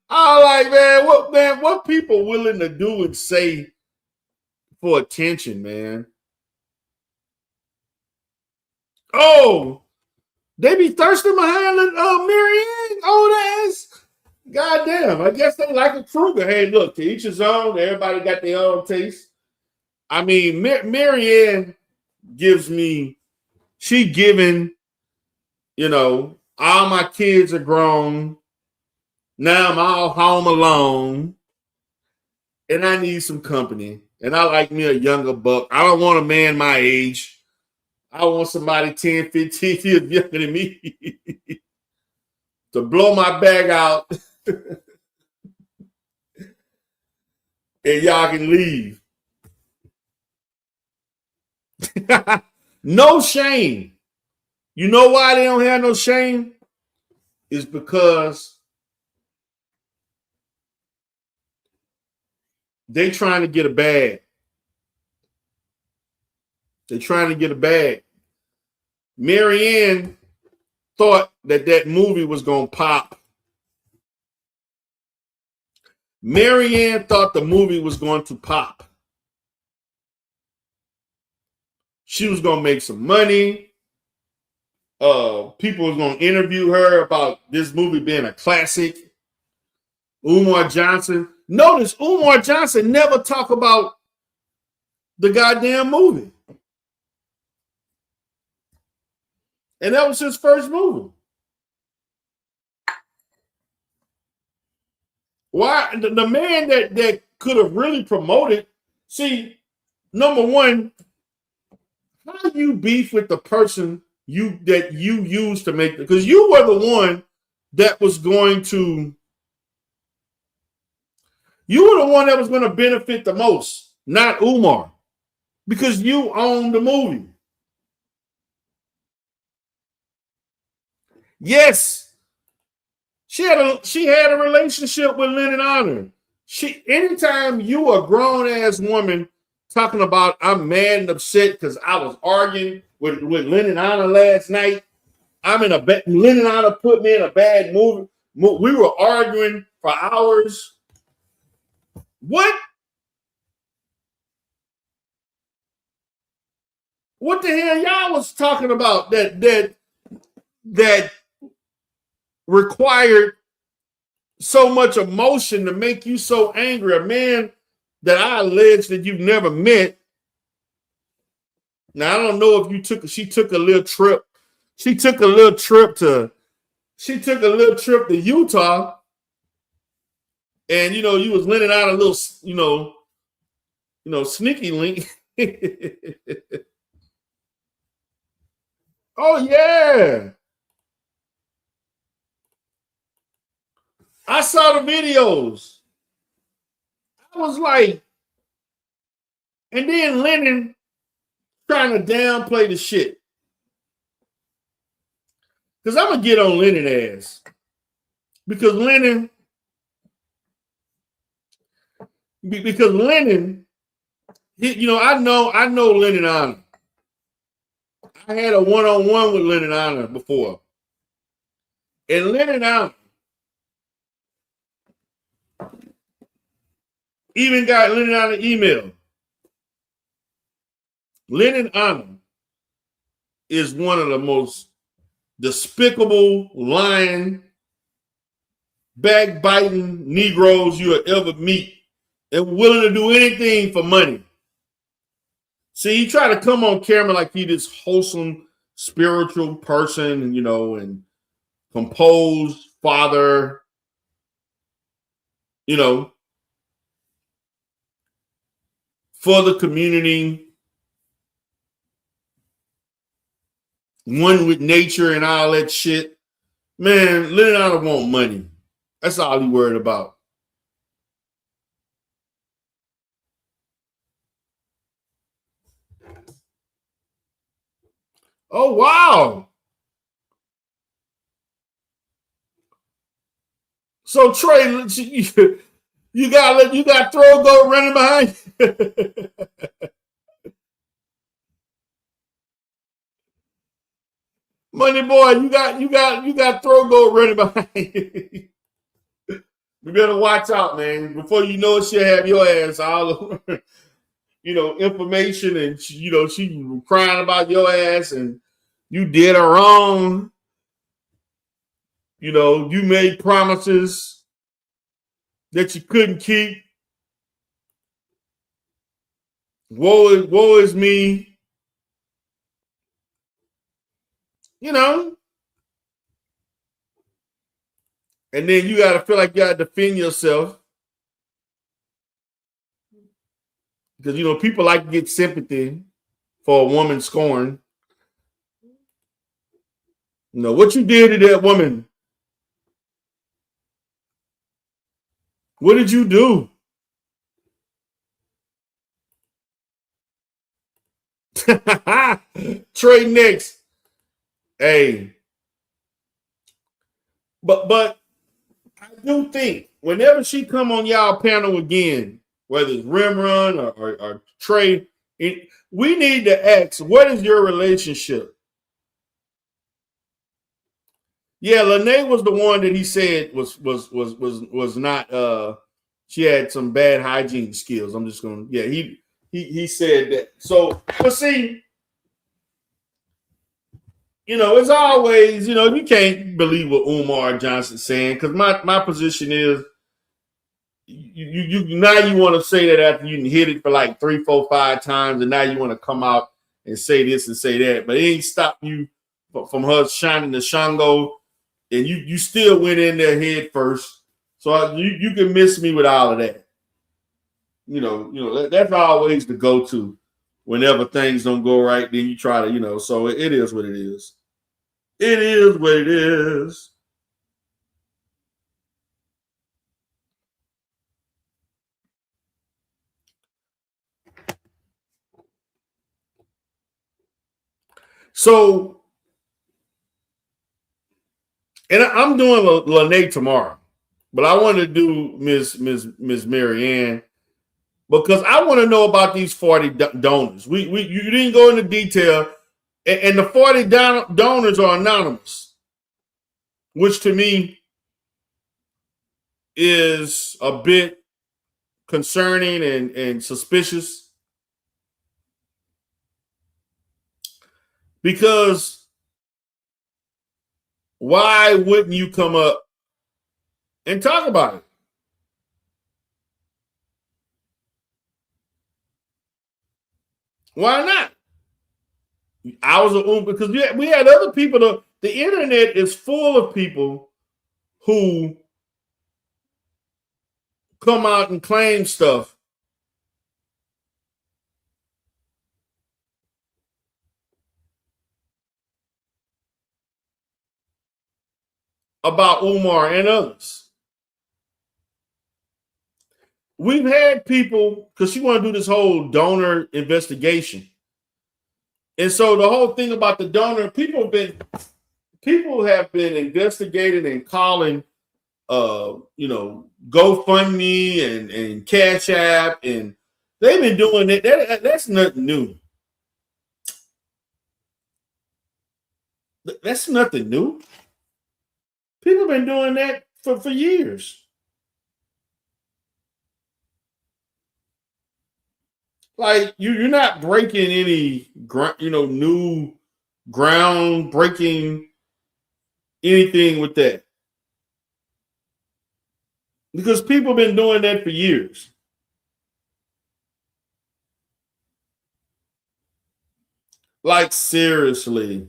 I like, what people willing to do and say for attention, man? Oh, they be thirsty behind Maryanne old ass. Goddamn, I guess they like a Kruger. Hey, look, to each his own. Everybody got their own taste. I mean, Maryanne gives me, she giving, all my kids are grown. Now I'm all home alone. And I need some company. And I like me a younger buck. I don't want a man my age. I want somebody 10, 15 years younger than me to blow my bag out and y'all can leave. No shame. You know why they don't have no shame? It's because they trying to get a bag. They're trying to get a bag. Maryanne thought that movie was going to pop. Maryanne thought the movie was going to pop. She was gonna make some money. People was gonna interview her about this movie being a classic. Umar Johnson. Notice Umar Johnson never talk about the goddamn movie. And that was his first movie. Why the man that could have really promoted? See, number one, how do you beef with the person you used to make because you were the one that was going to. You were the one that was going to benefit the most, not Umar, because you owned the movie. Yes, she had a relationship with Lennon Honor. Anytime you a grown ass woman talking about I'm mad and upset because I was arguing with Lennon Honor last night. I'm in a Lennon Honor put me in a bad movie. We were arguing for hours. What? What the hell y'all was talking about that required so much emotion to make you so angry? A man that I allege that you've never met. Now I don't know if she took a little trip. She took a little trip to Utah. And you was lending out a little, sneaky link. Oh yeah. I saw the videos. I was like, and then Lennon trying to downplay the shit. Because I'm gonna get on Lennon ass. Because Lennon, I know Lennon Honor. I had a one-on-one with Lennon Honor before. And Lennon Honor even got Lennon Honor email. Lennon Honor is one of the most despicable, lying, backbiting Negroes you will ever meet and willing to do anything for money. See, he tried to come on camera like he this wholesome, spiritual person, and composed father, for the community, one with nature and all that shit. Man, Lennon Honor want money. That's all he worried about. Oh wow! So Trey, you got throw go running behind you. Money boy, you got throw go running behind you. You better watch out, man. Before you know it, she'll have your ass all over, information, and she crying about your ass, and you did her wrong. You made promises that you couldn't keep. Woe is me. And then you got to feel like you got to defend yourself. Because, people like to get sympathy for a woman scorned. What you did to that woman? What did you do? Trey next. Hey. But I do think whenever she come on y'all panel again, whether it's Rim Run or Trey, we need to ask, what is your relationship? Yeah, Lene was the one that he said was not. She had some bad hygiene skills. I'm just gonna. Yeah, he said that. So, but see, It's always, you can't believe what Umar Johnson's saying because my position is you now you want to say that after you can hit it for like 3, 4, 5 times, and now you want to come out and say this and say that, but it ain't stopped you from her shining the Shango, and you still went in there head first. So you can miss me with all of that. That's always the go to. Whenever things don't go right, then you try to, So it is what it is. It is what it is. So, and I'm doing Lene tomorrow, but I want to do Miss Maryanne because I want to know about these 40 donors. We you didn't go into detail, and the 40 donors are anonymous, which to me is a bit concerning and suspicious because why wouldn't you come up and talk about it? Why not? I was because we had other people. The internet is full of people who come out and claim stuff about Umar and others. We've had people because she want to do this whole donor investigation, and so the whole thing about the donor, people have been investigating and calling, GoFundMe and Cash App, and they've been doing it. That's nothing new. That's nothing new. People have been doing that for years. Like you're not breaking any new ground breaking anything with that because people have been doing that for years. Like seriously.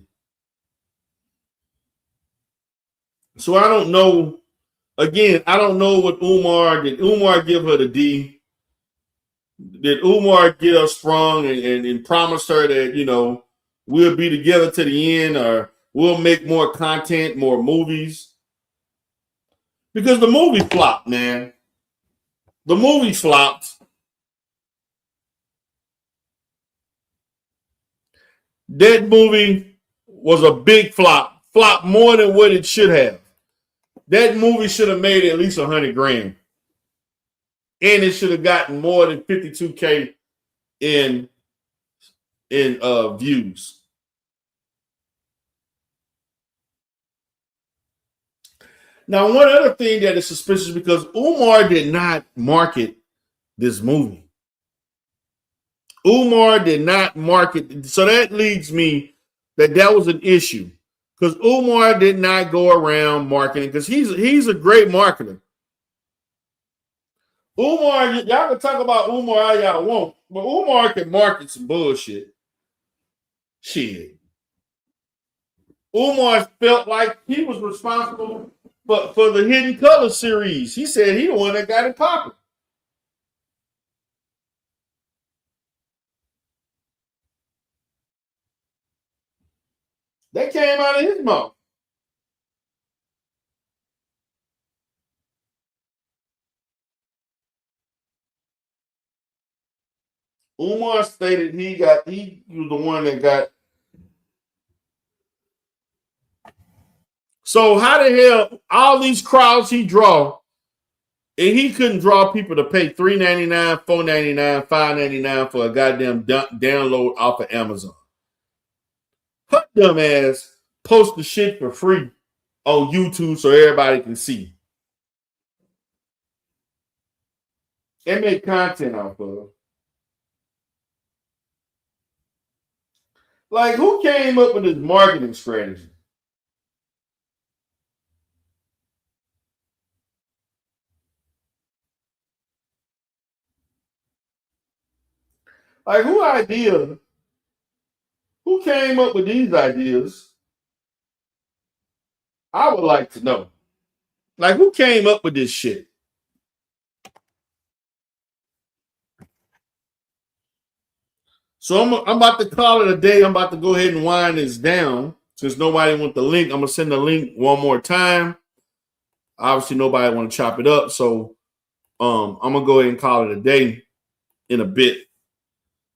So I don't know. Again, I don't know what Umar did. Umar give her the D? Did Umar get her sprung and promise her that we'll be together to the end, or we'll make more content, more movies? Because the movie flopped, man. The movie flopped. That movie was a big flop. Flop more than what it should have. That movie should have made at least 100 grand, and it should have gotten more than 52K in views. Now, one other thing that is suspicious because Umar did not market this movie. Umar did not market, so that leads me that was an issue because Umar did not go around marketing because he's a great marketer. Umar, y'all can talk about Umar all y'all want, but Umar can market some bullshit. Shit. Umar felt like he was responsible for the Hidden Color series. He said he the one that got it popping. That came out of his mouth. Umar stated he was the one that got. So how the hell all these crowds he draw, and he couldn't draw people to pay $3.99, $4.99, $5.99 for a goddamn download off of Amazon. Her dumb ass post the shit for free on YouTube so everybody can see and make content off of it. Like, who came up with this marketing strategy? Like, who came up with these ideas? I would like to know. Like, who came up with this shit? So I'm about to call it a day. I'm about to go ahead and wind this down. Since nobody want the link, I'm gonna send the link one more time. Obviously, nobody want to chop it up, so I'm gonna go ahead and call it a day in a bit.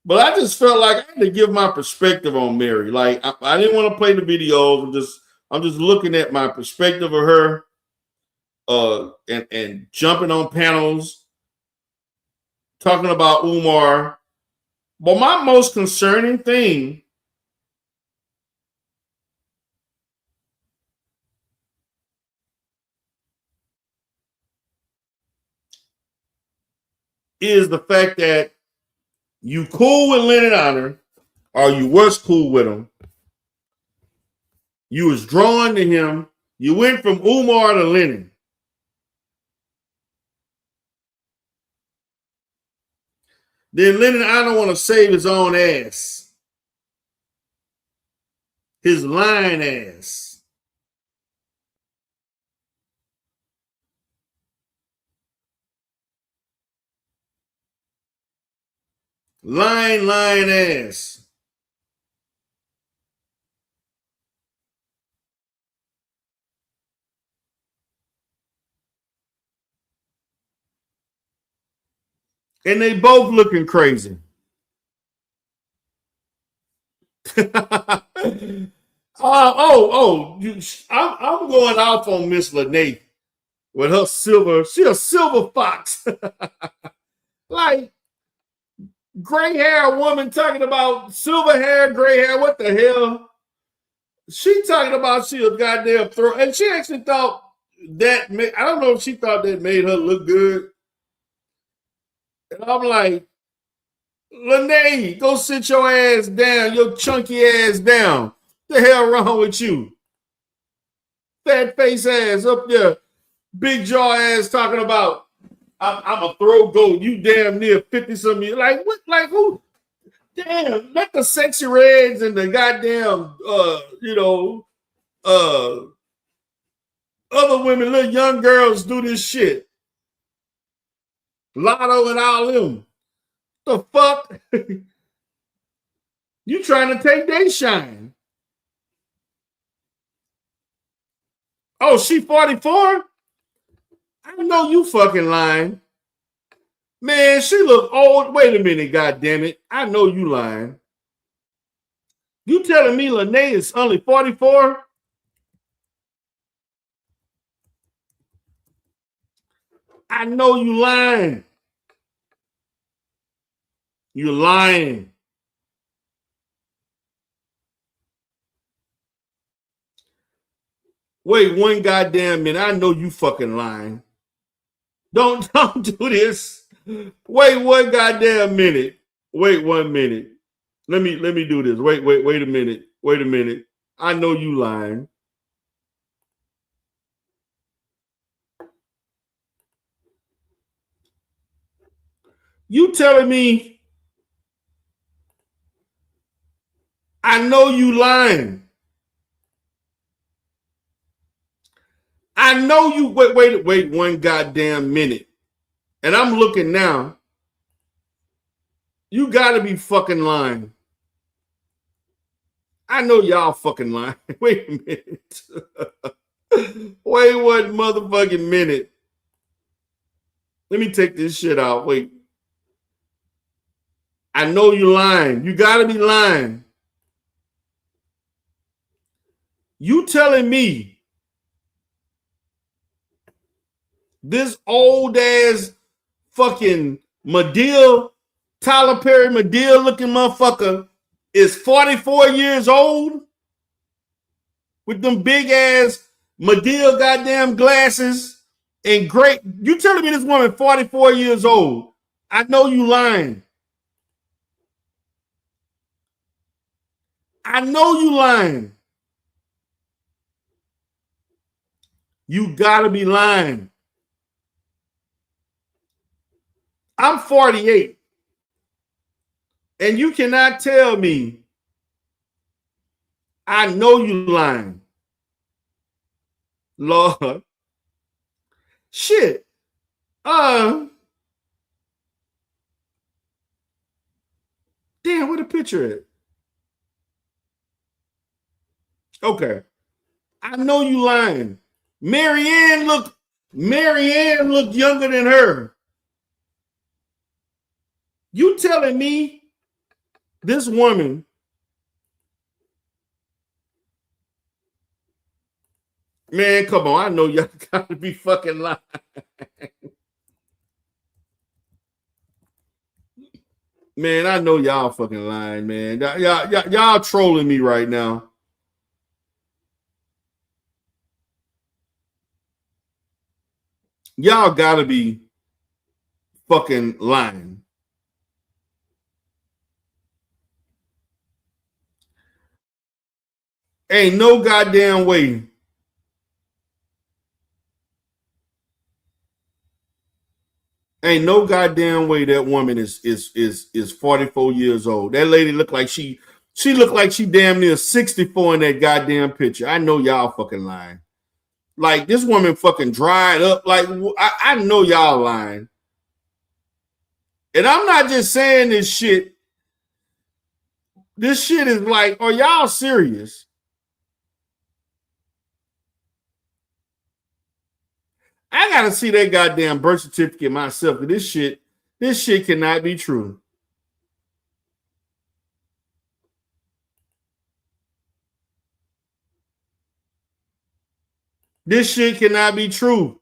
But I just felt like I had to give my perspective on Mary. Like I didn't want to play the videos. I'm just looking at my perspective of her, and jumping on panels, talking about Umar. But my most concerning thing is the fact that you cool with Lennon Honor, or you was cool with him. You was drawn to him. You went from Umar to Lennon. Then Lennon Honor want to save his own ass, his lying ass. Lying ass. And they both looking crazy. I'm going off on Miss Lene with her silver. She a silver fox. Like, gray hair woman talking about silver hair, gray hair. What the hell? She talking about she a goddamn throw, and she actually thought that. I don't know if she thought that made her look good. And I'm like, Lene, go sit your ass down, your chunky ass down. The hell wrong with you? Fat face ass up there, big jaw ass talking about I'm a throw goat. You damn near 50 something years. Like what? Like who? Damn, let the sexy reds and the goddamn uh other women, little young girls do this shit. Lotto and all them. The fuck? You trying to take their shine? Oh, she 44? I know you fucking lying. Man, she look old. Wait a minute, goddamn it. I know you lying. You telling me Lene is only 44? I know you lying. You lying. Wait one goddamn minute. I know you fucking lying. Don't do this. Wait one goddamn minute. Wait 1 minute. Let me do this. Wait a minute. Wait a minute. I know you lying. You telling me I know you lying. I know you wait one goddamn minute. And I'm looking now. You gotta be fucking lying. I know y'all fucking lying. Wait a minute. Wait one motherfucking minute. Let me take this shit out. Wait. I know you lying. You gotta be lying. You telling me this old ass fucking Medill, Tyler Perry Medill looking motherfucker is 44 years old with them big ass Medill goddamn glasses and great. You telling me this woman 44 years old? I know you lying. I know you lying. You gotta be lying. I'm 48. And you cannot tell me I know you lying. Lord. Shit. Damn, where the picture at? Okay. I know you lying. Maryanne looked younger than her. You telling me this woman, man, come on. I know y'all gotta be fucking lying. Man, I know y'all fucking lying, man. Y'all trolling me right now. Y'all gotta be fucking lying. Ain't no goddamn way. Ain't no goddamn way that woman is 44 years old. That lady looked like she looked like she damn near 64 in that goddamn picture. I know y'all fucking lying. Like this woman fucking dried up. Like I know y'all lying. And I'm not just saying this shit. This shit is like, are y'all serious? I gotta see that goddamn birth certificate myself. This shit cannot be true. This shit cannot be true.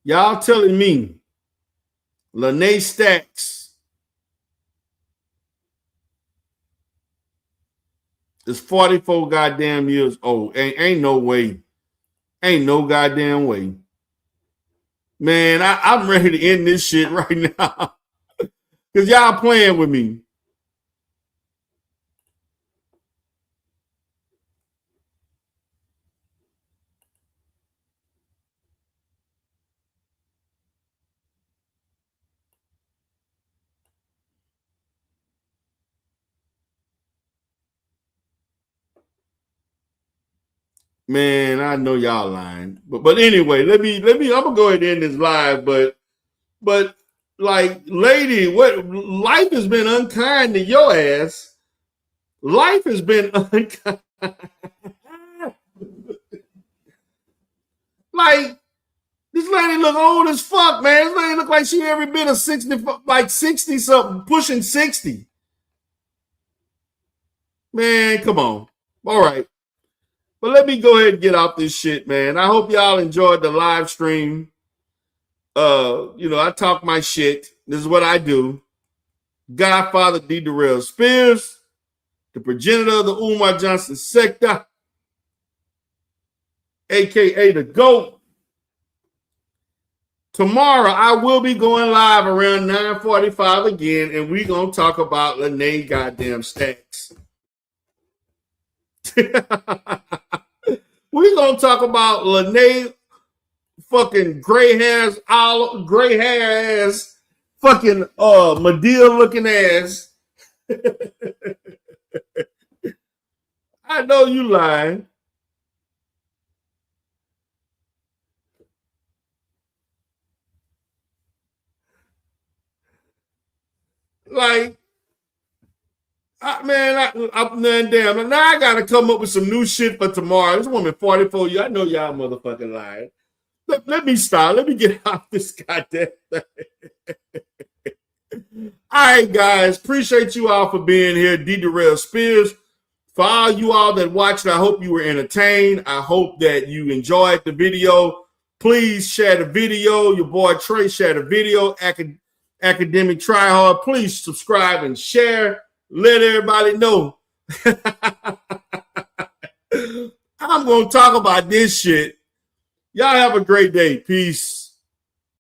Y'all telling me Lene Stacks is 44 goddamn years old. Ain't no way. Ain't no goddamn way. Man, I'm ready to end this shit right now. Because y'all playing with me. Man, I know y'all lying. But anyway, let me I'm gonna go ahead and end this live, but like, lady, what life has been unkind to your ass. Life has been unkind. Like, this lady look old as fuck, man. This lady look like she every bit of 60, like 60 something, pushing 60. Man, come on. All right. But let me go ahead and get off this shit, man. I hope y'all enjoyed the live stream. I talk my shit. This is what I do. Godfather D. Darrell Spears, the progenitor of the Umar Johnson sector, aka the GOAT. Tomorrow I will be going live around 9:45 again, and we're gonna talk about Lene goddamn Stacks. We're gonna talk about Lene fucking gray hair ass, fucking Medea looking ass. I know you lying. Like, man, damn. Now I gotta come up with some new shit for tomorrow. This woman 44 years. I know y'all motherfucking lying. Let me stop. Let me get off this goddamn thing. All right, guys. Appreciate you all for being here. D. Darrell Spears. For all you all that watched, I hope you were entertained. I hope that you enjoyed the video. Please share the video. Your boy Trey shared the video. Academic Try Hard. Please subscribe and share. Let everybody know. I'm going to talk about this shit. Y'all have a great day. Peace.